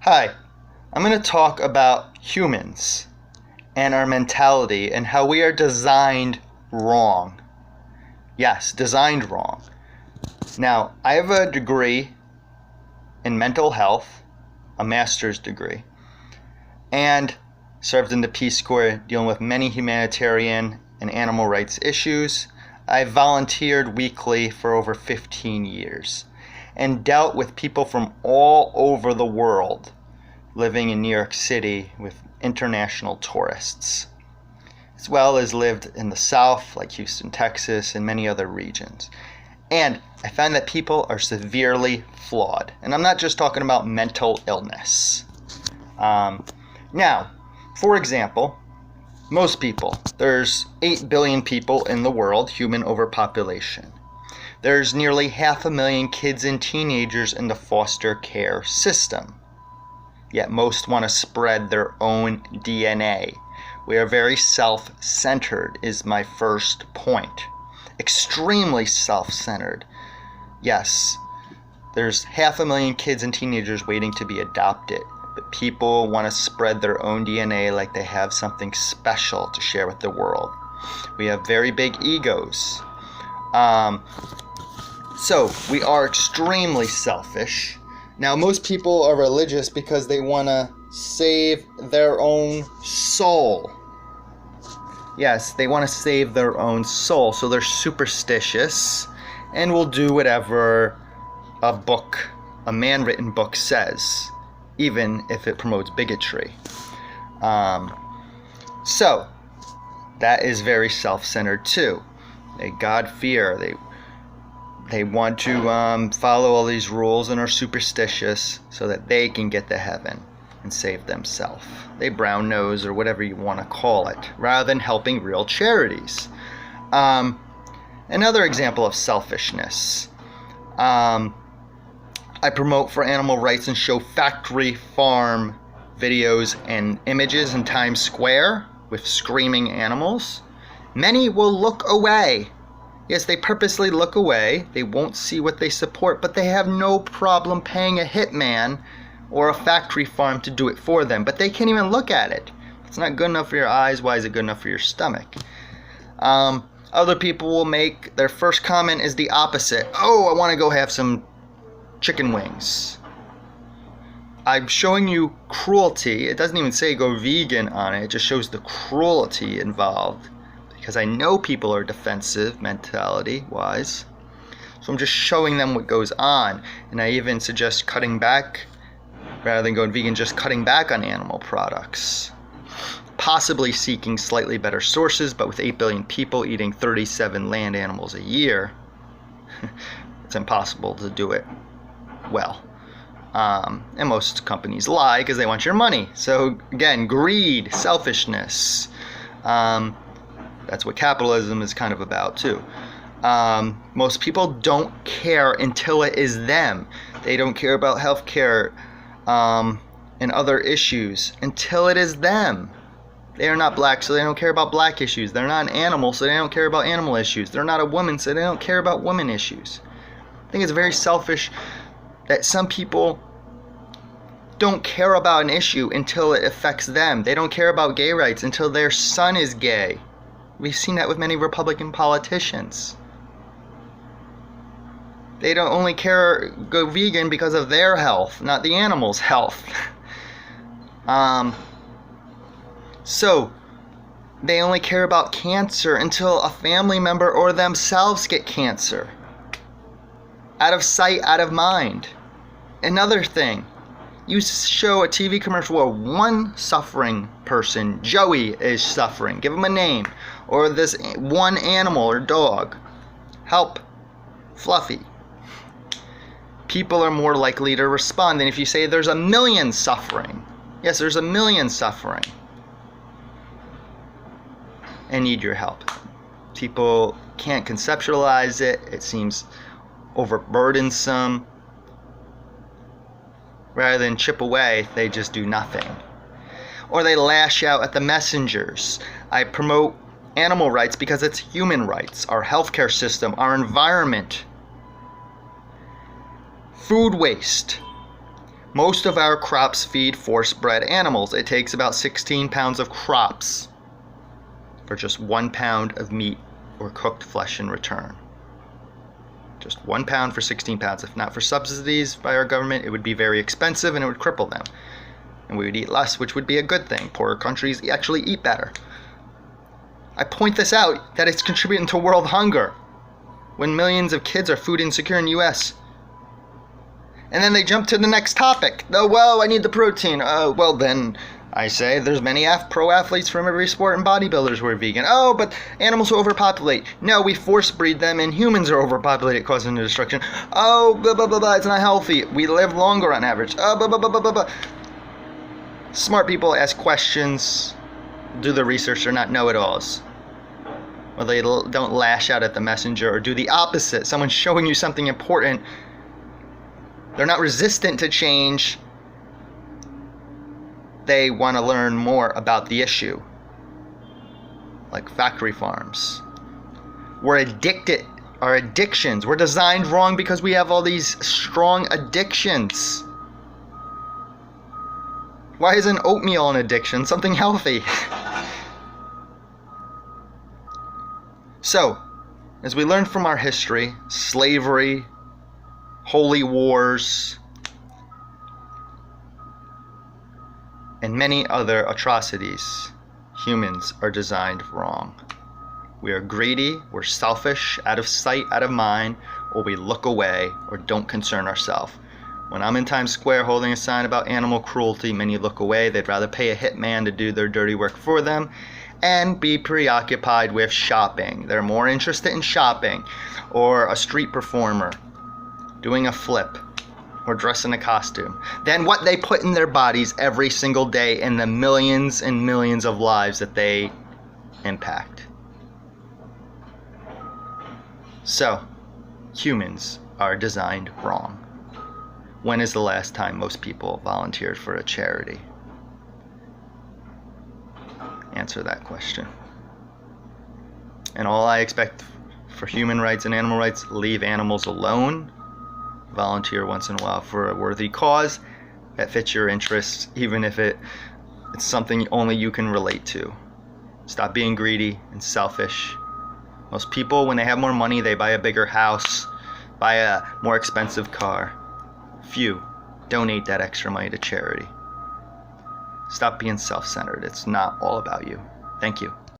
Hi, I'm going to talk about humans and our mentality and how we are designed wrong. Yes, designed wrong. Now, I have a degree in mental health, a master's degree, and served in the Peace Corps dealing with many humanitarian and animal rights issues. I volunteered weekly for over 15 years and dealt with people from all over the world living in New York City with international tourists, as well as lived in the South, like Houston, Texas, and many other regions. And I found that people are severely flawed. And I'm not just talking about mental illness. Now, for example, most people, there's 8 billion people in the world, human overpopulation. There's nearly 500,000 kids and teenagers in the foster care system. Yet most want to spread their own DNA. We are very self-centered is my first point. Extremely self-centered. Yes, there's 500,000 kids and teenagers waiting to be adopted. But people want to spread their own DNA like they have something special to share with the world. We have very big egos. So we are extremely selfish. Now, most people are religious because they want to save their own soul. Yes, they want to save their own soul. So they're superstitious and will do whatever a man-written book says, even if it promotes bigotry. So that is very self-centered too. They God fear. They want to follow all these rules and are superstitious so that they can get to heaven and save themselves. They brown nose or whatever you want to call it, rather than helping real charities. Another example of selfishness. I promote for animal rights and show factory farm videos and images in Times Square with screaming animals. Many will look away. Yes, they purposely look away. They won't see what they support, but they have no problem paying a hitman or a factory farm to do it for them. But they can't even look at it. It's not good enough for your eyes. Why is it good enough for your stomach? Other people will make their first comment is the opposite. Oh, I want to go have some chicken wings. I'm showing you cruelty. It doesn't even say go vegan on it. It just shows the cruelty involved. Because I know people are defensive mentality-wise. So I'm just showing them what goes on. And I even suggest cutting back, rather than going vegan, just cutting back on animal products. Possibly seeking slightly better sources, but with 8 billion people eating 37 land animals a year, it's impossible to do it well. And most companies lie because they want your money. So again, greed, selfishness. That's what capitalism is kind of about too. Most people don't care until it is them. They don't care about healthcare and other issues until it is them. They are not black, so they don't care about black issues. They're not an animal, so they don't care about animal issues. They're not a woman, so they don't care about woman issues. I think it's very selfish that some people don't care about an issue until it affects them. They don't care about gay rights until their son is gay. We've seen that with many Republican politicians. They don't only go vegan because of their health, not the animal's health. So they only care about cancer until a family member or themselves get cancer. Out of sight, out of mind. Another thing, you show a TV commercial where one suffering person, Joey, is suffering. Give him a name. Or this one animal or dog. Help Fluffy. People are more likely to respond than if you say there's 1 million suffering. Yes, there's 1 million suffering and need your help. People can't conceptualize it. It seems overburdensome. Rather than chip away, they just do nothing. Or they lash out at the messengers. I promote animal rights because it's human rights, our healthcare system, our environment. Food waste. Most of our crops feed force-bred animals. It takes about 16 pounds of crops for just 1 pound of meat or cooked flesh in return. Just 1 pound for 16 pounds. If not for subsidies by our government, it would be very expensive and it would cripple them. And we would eat less, which would be a good thing. Poorer countries actually eat better. I point this out that it's contributing to world hunger when millions of kids are food insecure in the U.S. And then they jump to the next topic. Oh, well, I need the protein. Oh, well, then I say there's many pro athletes from every sport and bodybuilders who are vegan. Oh, but animals will overpopulate. No, we force breed them and humans are overpopulated, causing the destruction. Oh, blah, blah, blah, blah, it's not healthy. We live longer on average. Oh, blah, blah, blah, blah, blah, blah. Smart people ask questions, do the research. They're not know-it-alls. Or they don't lash out at the messenger or do the opposite. Someone's showing you something important. They're not resistant to change. They want to learn more about the issue. Like factory farms. We're addicted. Our addictions. We're designed wrong because we have all these strong addictions. Why isn't oatmeal an addiction? Something healthy. So, as we learn from our history, slavery, holy wars, and many other atrocities, humans are designed wrong. We are greedy, we're selfish, out of sight, out of mind, or we look away or don't concern ourselves. When I'm in Times Square holding a sign about animal cruelty, many look away. They'd rather pay a hitman to do their dirty work for them and be preoccupied with shopping. They're more interested in shopping or a street performer doing a flip or dressing a costume than what they put in their bodies every single day and the millions and millions of lives that they impact. So, humans are designed wrong. When is the last time most people volunteered for a charity? Answer that question. And all I expect for human rights and animal rights, leave animals alone. Volunteer once in a while for a worthy cause that fits your interests, even if it's something only you can relate to. Stop being greedy and selfish. Most people, when they have more money, they buy a bigger house, buy a more expensive car. Few donate that extra money to charity. Stop being self-centered. It's not all about you. Thank you.